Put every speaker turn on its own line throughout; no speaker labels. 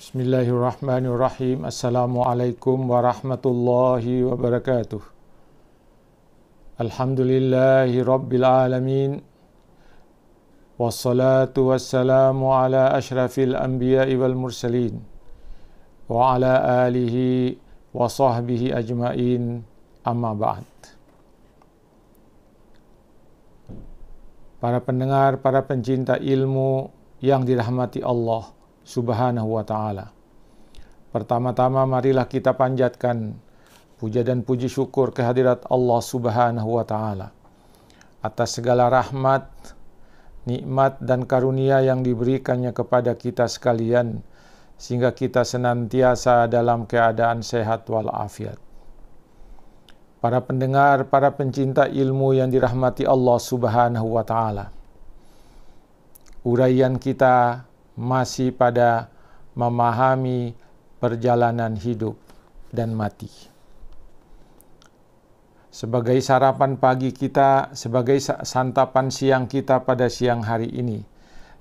Bismillahirrahmanirrahim. Assalamualaikum warahmatullahi wabarakatuh. Alhamdulillahi rabbil alamin. Wassalatu wassalamu ala ashrafil anbiya'i wal mursalin wa ala alihi wa sahbihi ajmain, amma ba'd. Para pendengar, para pencinta ilmu yang dirahmati Allah Subhanahu wa ta'ala. Pertama-tama marilah kita panjatkan puja dan puji syukur kehadirat Allah Subhanahu wa ta'ala atas segala rahmat, nikmat dan karunia yang diberikannya kepada kita sekalian, sehingga kita senantiasa dalam keadaan sehat walafiat. Para pendengar, para pencinta ilmu yang dirahmati Allah Subhanahu wa ta'ala, uraian kita masih pada memahami perjalanan hidup dan mati. Sebagai sarapan pagi kita, sebagai santapan siang kita pada siang hari ini,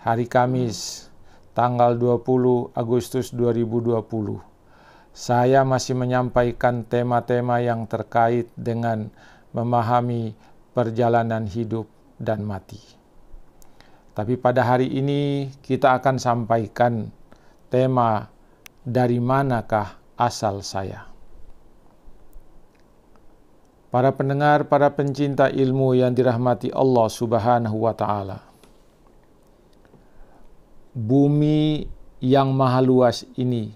hari Kamis, tanggal 20 Agustus 2020, saya masih menyampaikan tema-tema yang terkait dengan memahami perjalanan hidup dan mati. Tapi pada hari ini kita akan sampaikan tema dari manakah asal saya. Para pendengar, para pencinta ilmu yang dirahmati Allah Subhanahu wa ta'ala. Bumi yang maha luas ini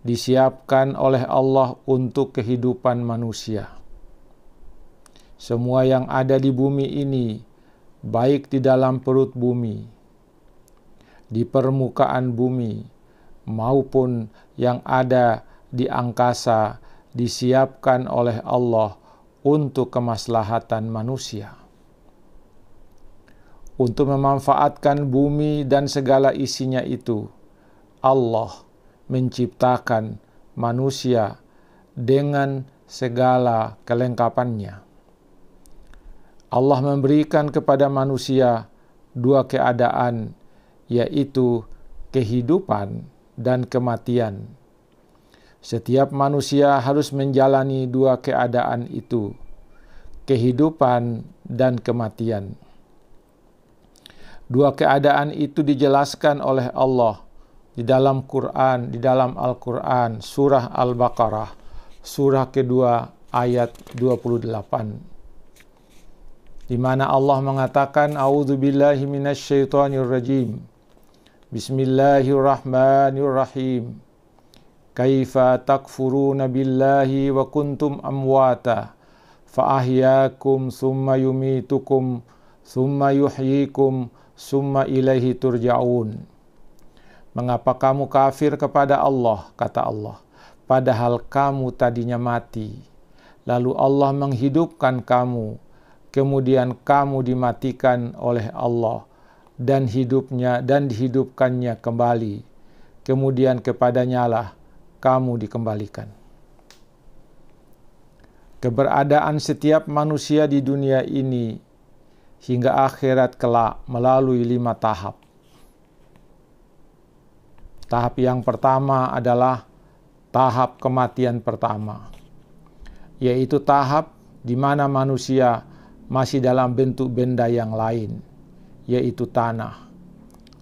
disiapkan oleh Allah untuk kehidupan manusia. Semua yang ada di bumi ini, baik di dalam perut bumi, di permukaan bumi, maupun yang ada di angkasa, disiapkan oleh Allah untuk kemaslahatan manusia. Untuk memanfaatkan bumi dan segala isinya itu, Allah menciptakan manusia dengan segala kelengkapannya. Allah memberikan kepada manusia dua keadaan, yaitu kehidupan dan kematian. Setiap manusia harus menjalani dua keadaan itu, kehidupan dan kematian. Dua keadaan itu dijelaskan oleh Allah di dalam Quran, di dalam Al-Quran, surah Al-Baqarah, surah kedua ayat 28. Di mana Allah mengatakan, A'udzubillahi minasyaitonirrajim. Bismillahirrahmanirrahim. Kaifa takfuruna billahi wa kuntum amwata fa ahyaakum summa yumitukum summa yuhyikum summa ilaihi turja'un. Mengapa kamu kafir kepada Allah, kata Allah, padahal kamu tadinya mati, lalu Allah menghidupkan kamu, kemudian kamu dimatikan oleh Allah dan dihidupkannya kembali, kemudian kepadanya lah kamu dikembalikan. Keberadaan setiap manusia di dunia ini hingga akhirat kelak melalui 5 tahap. Tahap yang pertama adalah tahap kematian pertama, yaitu tahap di mana manusia masih dalam bentuk benda yang lain, yaitu tanah,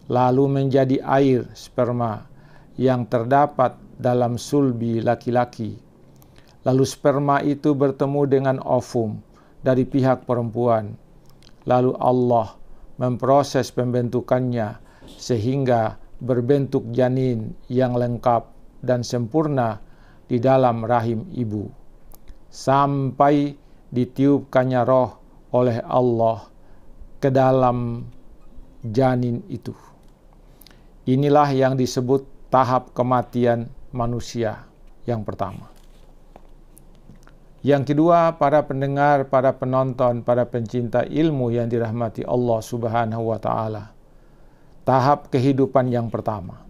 lalu menjadi air sperma yang terdapat dalam sulbi laki-laki. Lalu sperma itu bertemu dengan ovum dari pihak perempuan. Lalu Allah memproses pembentukannya sehingga berbentuk janin yang lengkap dan sempurna di dalam rahim ibu, sampai ditiupkannya roh oleh Allah ke dalam janin itu. Inilah yang disebut tahap kematian manusia yang pertama. Yang kedua, para pendengar, para penonton, para pencinta ilmu yang dirahmati Allah Subhanahu wa ta'ala. Tahap kehidupan yang pertama,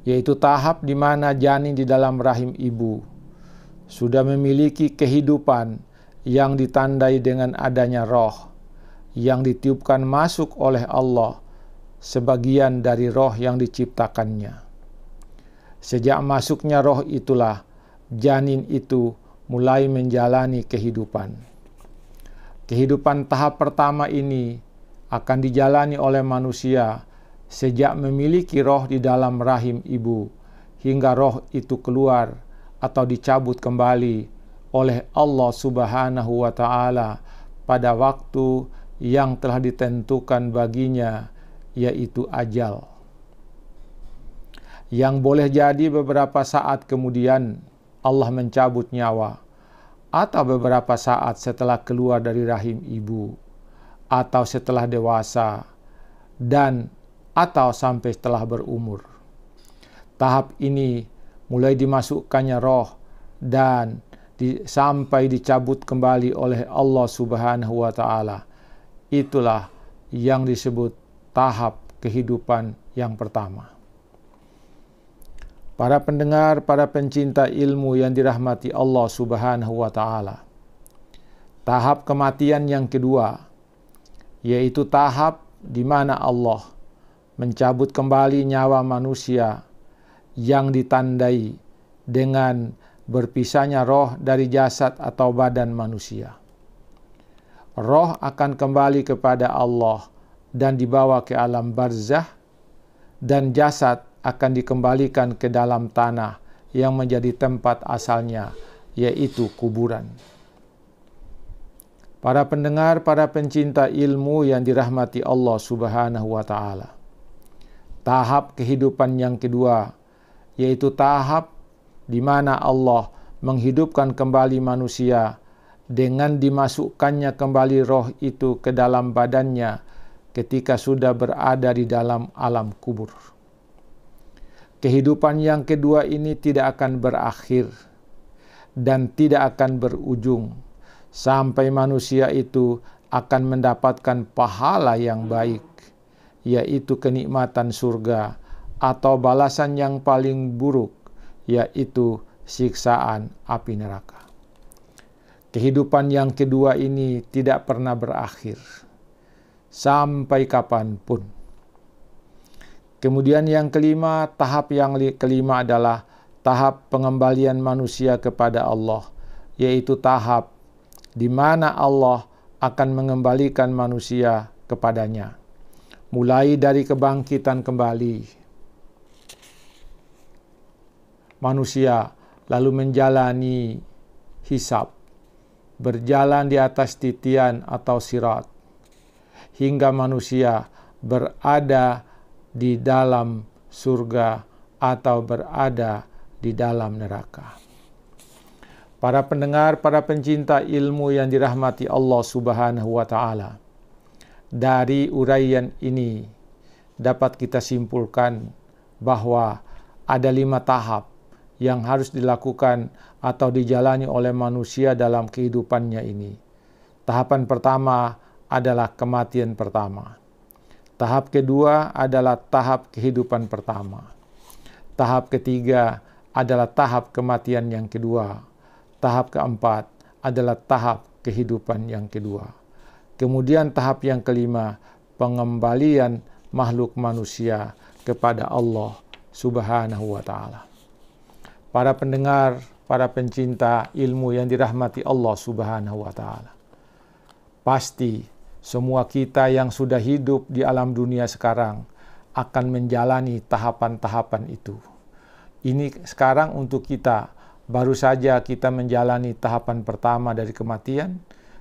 yaitu tahap di mana janin di dalam rahim ibu sudah memiliki kehidupan yang ditandai dengan adanya roh yang ditiupkan masuk oleh Allah sebagian dari roh yang diciptakannya. Sejak masuknya roh itulah janin itu mulai menjalani kehidupan. Kehidupan tahap pertama ini akan dijalani oleh manusia sejak memiliki roh di dalam rahim ibu, hingga roh itu keluar atau dicabut kembali oleh Allah Subhanahu wa Ta'ala pada waktu yang telah ditentukan baginya, yaitu ajal. Yang boleh jadi beberapa saat kemudian Allah mencabut nyawa, atau beberapa saat setelah keluar dari rahim ibu, atau setelah dewasa, dan atau sampai setelah berumur. Tahap ini mulai dimasukkannya roh dan sampai dicabut kembali oleh Allah Subhanahu wa Ta'ala. Itulah yang disebut tahap kehidupan yang pertama. Para pendengar, para pencinta ilmu yang dirahmati Allah Subhanahu wa Ta'ala. Tahap kematian yang kedua, yaitu tahap di mana Allah mencabut kembali nyawa manusia yang ditandai dengan berpisahnya roh dari jasad atau badan manusia. Roh akan kembali kepada Allah dan dibawa ke alam barzah, dan jasad akan dikembalikan ke dalam tanah yang menjadi tempat asalnya, yaitu kuburan. Para pendengar, para pencinta ilmu yang dirahmati Allah Subhanahu wa Ta'ala. Tahap kehidupan yang kedua, yaitu tahap di mana Allah menghidupkan kembali manusia dengan dimasukkannya kembali roh itu ke dalam badannya ketika sudah berada di dalam alam kubur. Kehidupan yang kedua ini tidak akan berakhir dan tidak akan berujung sampai manusia itu akan mendapatkan pahala yang baik, yaitu kenikmatan surga, atau balasan yang paling buruk, yaitu siksaan api neraka. Kehidupan yang kedua ini tidak pernah berakhir sampai kapanpun. Kemudian yang kelima, tahap yang kelima adalah tahap pengembalian manusia kepada Allah, yaitu tahap di mana Allah akan mengembalikan manusia kepadanya. Mulai dari kebangkitan kembali, manusia lalu menjalani hisab, berjalan di atas titian atau sirat, hingga manusia berada di dalam surga atau berada di dalam neraka. Para pendengar, para pencinta ilmu yang dirahmati Allah Subhanahu wa Ta'ala. Dari uraian ini dapat kita simpulkan bahwa ada 5 tahap yang harus dilakukan atau dijalani oleh manusia dalam kehidupannya ini. Tahapan pertama adalah kematian pertama. Tahap kedua adalah tahap kehidupan pertama. Tahap ketiga adalah tahap kematian yang kedua. Tahap keempat adalah tahap kehidupan yang kedua. Kemudian tahap yang kelima, pengembalian makhluk manusia kepada Allah Subhanahu wa Ta'ala. Para pendengar, para pencinta ilmu yang dirahmati Allah Subhanahu wa Ta'ala. Pasti semua kita yang sudah hidup di alam dunia sekarang akan menjalani tahapan-tahapan itu. Ini sekarang untuk kita, baru saja kita menjalani tahapan pertama dari kematian,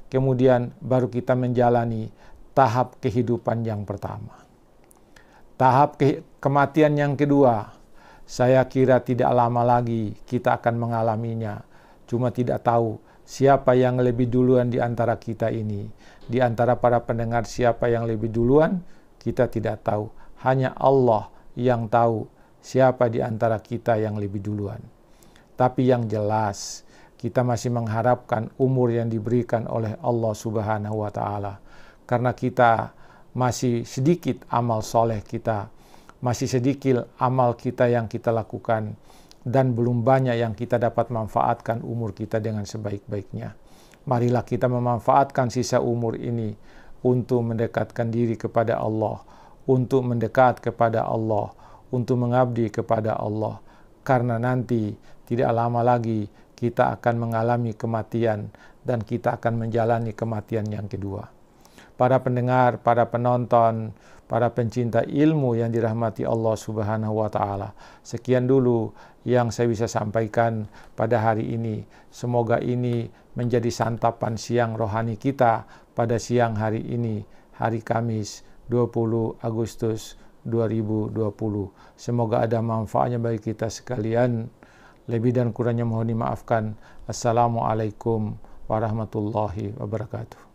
kemudian baru kita menjalani tahap kehidupan yang pertama. Tahap kematian yang kedua, saya kira tidak lama lagi kita akan mengalaminya. Cuma tidak tahu siapa yang lebih duluan di antara kita ini. Di antara para pendengar siapa yang lebih duluan, kita tidak tahu. Hanya Allah yang tahu siapa di antara kita yang lebih duluan. Tapi yang jelas, kita masih mengharapkan umur yang diberikan oleh Allah Subhanahu wa Ta'ala. Karena kita masih sedikit amal soleh kita, masih sedikit amal kita yang kita lakukan, dan belum banyak yang kita dapat manfaatkan umur kita dengan sebaik-baiknya. Marilah kita memanfaatkan sisa umur ini untuk mendekatkan diri kepada Allah, untuk mendekat kepada Allah, untuk mengabdi kepada Allah. Karena nanti tidak lama lagi kita akan mengalami kematian dan kita akan menjalani kematian yang kedua. Para pendengar, para penonton, para pencinta ilmu yang dirahmati Allah Subhanahu wa Ta'ala, sekian dulu yang saya bisa sampaikan pada hari ini. Semoga ini menjadi santapan siang rohani kita pada siang hari ini, hari Kamis 20 Agustus 2020. Semoga ada manfaatnya bagi kita sekalian. Lebih dan kurangnya mohon dimaafkan. Assalamualaikum warahmatullahi wabarakatuh.